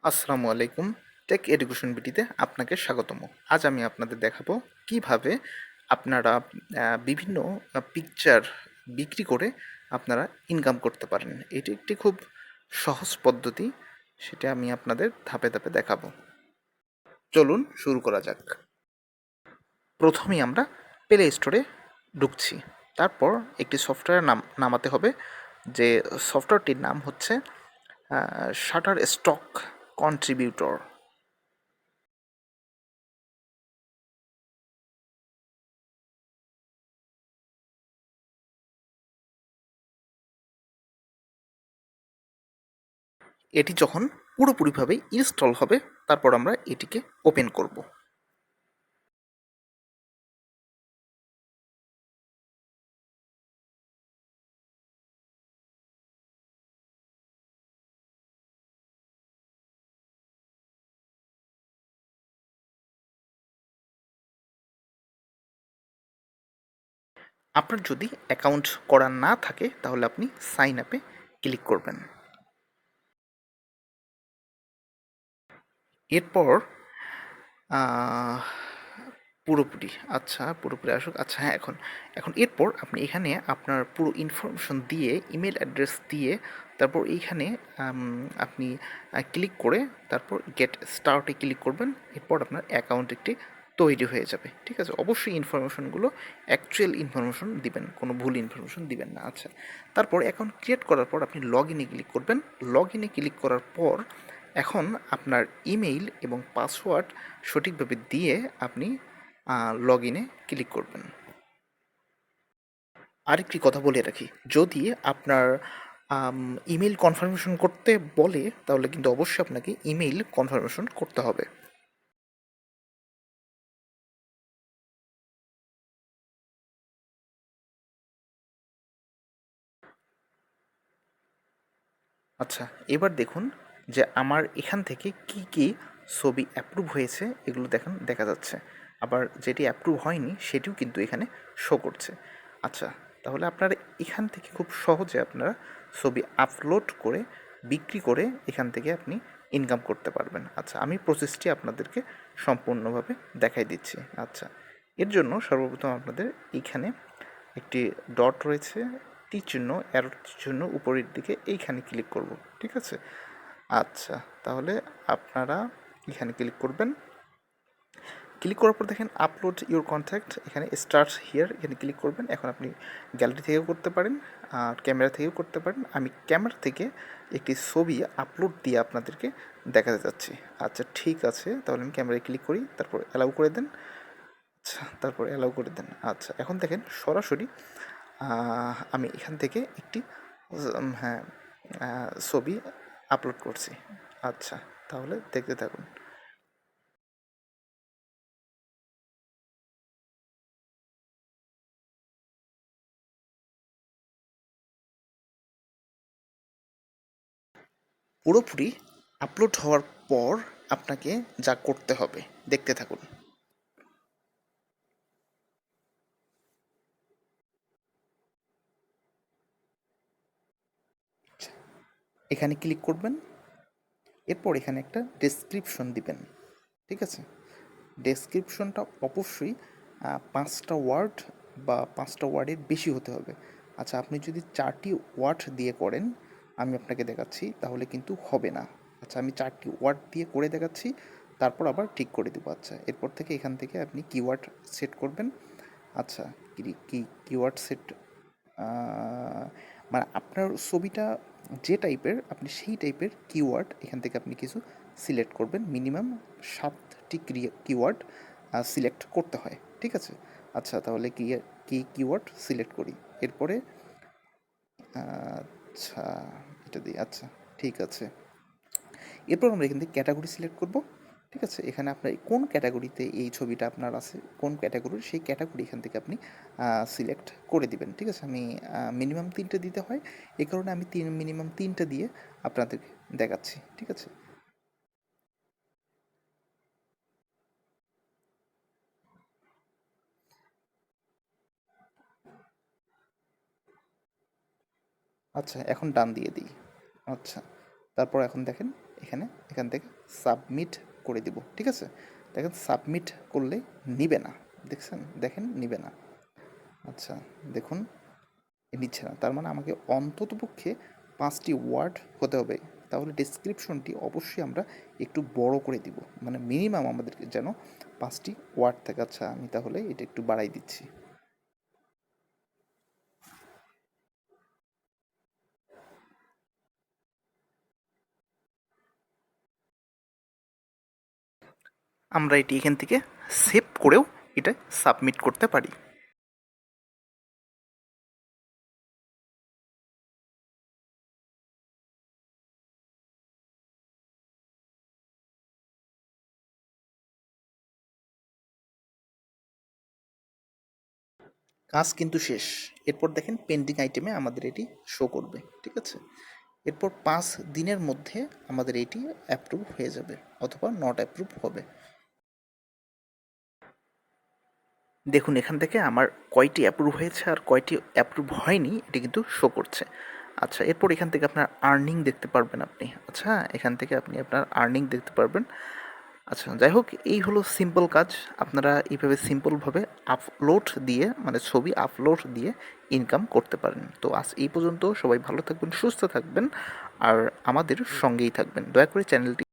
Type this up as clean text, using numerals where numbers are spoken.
আসসালামু আলাইকুম। Take education বিটিতে আপনাকে স্বাগতম। আজ আমি আপনাদের দেখাবো কিভাবে আপনারা বিভিন্ন পিকচার বিক্রি করে আপনারা ইনকাম করতে পারেন। এটি একটি খুব সহজ পদ্ধতি, সেটা আমি আপনাদের ধাপে ধাপে দেখাবো। চলুন শুরু করা যাক। প্রথমেই আমরা প্লে স্টোরে ঢুকছি। তারপর একটি সফটওয়্যার নামাতে হবে, যে সফটওয়্যারটির নাম হচ্ছে শাটার স্টক কন্ট্রিবিউটর। এটি যখন পুরোপুরিভাবে ইনস্টল হবে, তারপর আমরা এটিকে ওপেন করব। আপনার যদি অ্যাকাউন্ট করা না থাকে তাহলে আপনি সাইন আপে ক্লিক করবেন। এরপর আহ, পুরোপুরি আসুক। আচ্ছা, হ্যাঁ, এখন এখন এরপর আপনি এখানে আপনার পুরো ইনফরমেশন দিয়ে, ইমেল অ্যাড্রেস দিয়ে, তারপর এইখানে আপনি ক্লিক করে তারপর গেট স্টার্টে ক্লিক করবেন। এরপর আপনার অ্যাকাউন্ট একটি তৈরি হয়ে যাবে। ঠিক আছে, অবশ্যই ইনফরমেশনগুলো অ্যাকচুয়াল ইনফরমেশন দিবেন, কোনো ভুল ইনফরমেশন দিবেন না। আচ্ছা, তারপর অ্যাকাউন্ট ক্রিয়েট করার পর আপনি লগ ইনে ক্লিক করবেন। লগ ইনে ক্লিক করার পর এখন আপনার ইমেইল এবং পাসওয়ার্ড সঠিকভাবে দিয়ে আপনি লগ ইনে ক্লিক করবেন। আরেকটি কথা বলে রাখি, যদি আপনার ইমেইল কনফার্মেশন করতে বলে তাহলে কিন্তু অবশ্যই আপনাকে ইমেইল কনফার্মেশন করতে হবে। আচ্ছা, এবার দেখুন যে আমার এখান থেকে কি কি ছবি অ্যাপ্রুভ হয়েছে, এগুলো দেখা যাচ্ছে। আবার যেটি অ্যাপ্রুভ হয়নি সেটিও কিন্তু এখানে শো করছে। আচ্ছা, তাহলে আপনারা এখান থেকে খুব সহজে আপনারা ছবি আপলোড করে বিক্রি করে এখান থেকে আপনি ইনকাম করতে পারবেন। আচ্ছা, আমি প্রসেসটি আপনাদেরকে সম্পূর্ণভাবে দেখাই দিচ্ছি। আচ্ছা, এর জন্য সর্বপ্রথম আপনাদের এইখানে একটি ডট রয়েছে, তীর চিহ্ন, অ্যারো চিহ্ন উপরের দিকে, এইখানে ক্লিক করব। ঠিক আছে। আচ্ছা, তাহলে আপনারা এখানে ক্লিক করবেন। ক্লিক করার পর দেখেন আপলোড ইউর কন্ট্যাক্ট, এখানে স্টার্ট হিয়ার, এখানে ক্লিক করবেন। এখন আপনি গ্যালারি থেকেও করতে পারেন আর ক্যামেরা থেকেও করতে পারেন। আমি ক্যামেরা থেকে একটি ছবি আপলোড দিয়ে আপনাদেরকে দেখাতে যাচ্ছি। আচ্ছা, ঠিক আছে, তাহলে আমি ক্যামেরায় ক্লিক করি, তারপর অ্যালাউ করে দেন। আচ্ছা, তারপর অ্যালাউ করে দেন। আচ্ছা, এখন দেখেন সরাসরি আমি এখান থেকে একটি হ্যাঁ, ছবি আপলোড করছি। আচ্ছা, তাহলে দেখতে থাকুন। পুরোপুরি আপলোড হওয়ার পর আপনাকে যা করতে হবে দেখতে থাকুন। এখানে ক্লিক করবেন। এরপর এখানে একটা ডেসক্রিপশন দিবেন। ঠিক আছে, ডেসক্রিপশনটা অবশ্যই 5টা ওয়ার্ড বা 5টা ওয়ার্ডের বেশি হতে হবে। আচ্ছা, আপনি যদি 4টি ওয়ার্ড দিয়ে করেন, আমি আপনাকে দেখাচ্ছি, তাহলে কিন্তু হবে না। আচ্ছা, আমি 4টি ওয়ার্ড দিয়ে করে দেখাচ্ছি, তারপর আবার ঠিক করে দেবো। আচ্ছা, এরপর থেকে এখান থেকে আপনি কিওয়ার্ড সেট করবেন। আচ্ছা, কিওয়ার্ড সেট মানে আপনার ছবিটা যে টাইপের, আপনি সেই টাইপের কিওয়ার্ড এখান থেকে আপনি কিছু সিলেক্ট করবেন। মিনিমাম 7টি কিওয়ার্ড সিলেক্ট করতে হয়। ঠিক আছে। আচ্ছা, তাহলে কি কিওয়ার্ড সিলেক্ট করি। এরপরে আচ্ছা, এটা দিই। আচ্ছা, ঠিক আছে। এরপর আমরা এখান থেকে ক্যাটাগরি সিলেক্ট করব। ঠিক আছে, এখানে আপনার কোন ক্যাটাগরিতে এই ছবিটা আপনার আছে, কোন ক্যাটাগরি, সেই ক্যাটাগরি এখান থেকে আপনি সিলেক্ট করে দিবেন। ঠিক আছে, আমি মিনিমাম 3টে দিতে হয়, এই কারণে আমি মিনিমাম 3টে দিয়ে আপনাদেরকে দেখাচ্ছি। ঠিক আছে। আচ্ছা, এখন ডান দিয়ে দিই। আচ্ছা, তারপর এখন দেখেন এখান থেকে সাবমিট করে দিব, ঠিক আছে। দেখেন সাবমিট করলে নিবে না, দেখেন নিবে না। আচ্ছা দেখুন নিচ্ছে না, তার মানে আমাকে অন্ততপক্ষে 5টি ওয়ার্ড হতে হবে, তাহলে ডেসক্রিপশনটি অবশ্যই আমরা একটু বড় করে দিব, মানে মিনিমাম আমাদেরকে যেন 5টি ওয়ার্ড থাকে। আচ্ছা আমি তাহলে এটা একটু বাড়াই দিচ্ছি। আমরা এটি এখান থেকে সেভ করেও এটা সাবমিট করতে পারি। কাজ কিন্তু শেষ। এরপর দেখেন পেন্ডিং আইটেমে আমাদের এটি শো করবে, ঠিক আছে। এরপর 5 দিনের মধ্যে আমাদের এটি অ্যাপ্রুভ হয়ে যাবে অথবা নট অ্যাপ্রুভ হবে। দেখুন এখান থেকে আমার কয়টি অ্যাপ্রুভ হয়েছে আর কয়টি অ্যাপ্রুভ হয়নি এটি কিন্তু শো করছে। আচ্ছা এরপর এখান থেকে আপনার আর্নিং দেখতে পারবেন আপনি। আচ্ছা এখান থেকে আপনি আপনার আর্নিং দেখতে পারবেন। আচ্ছা যাই হোক, এই হলো সিম্পল কাজ। আপনারা এইভাবে সিম্পলভাবে আপলোড দিয়ে, মানে ছবি আপলোড দিয়ে ইনকাম করতে পারেন। তো আজ এই পর্যন্ত, সবাই ভালো থাকবেন, সুস্থ থাকবেন আর আমাদের সঙ্গেই থাকবেন। দয়া করে চ্যানেলটি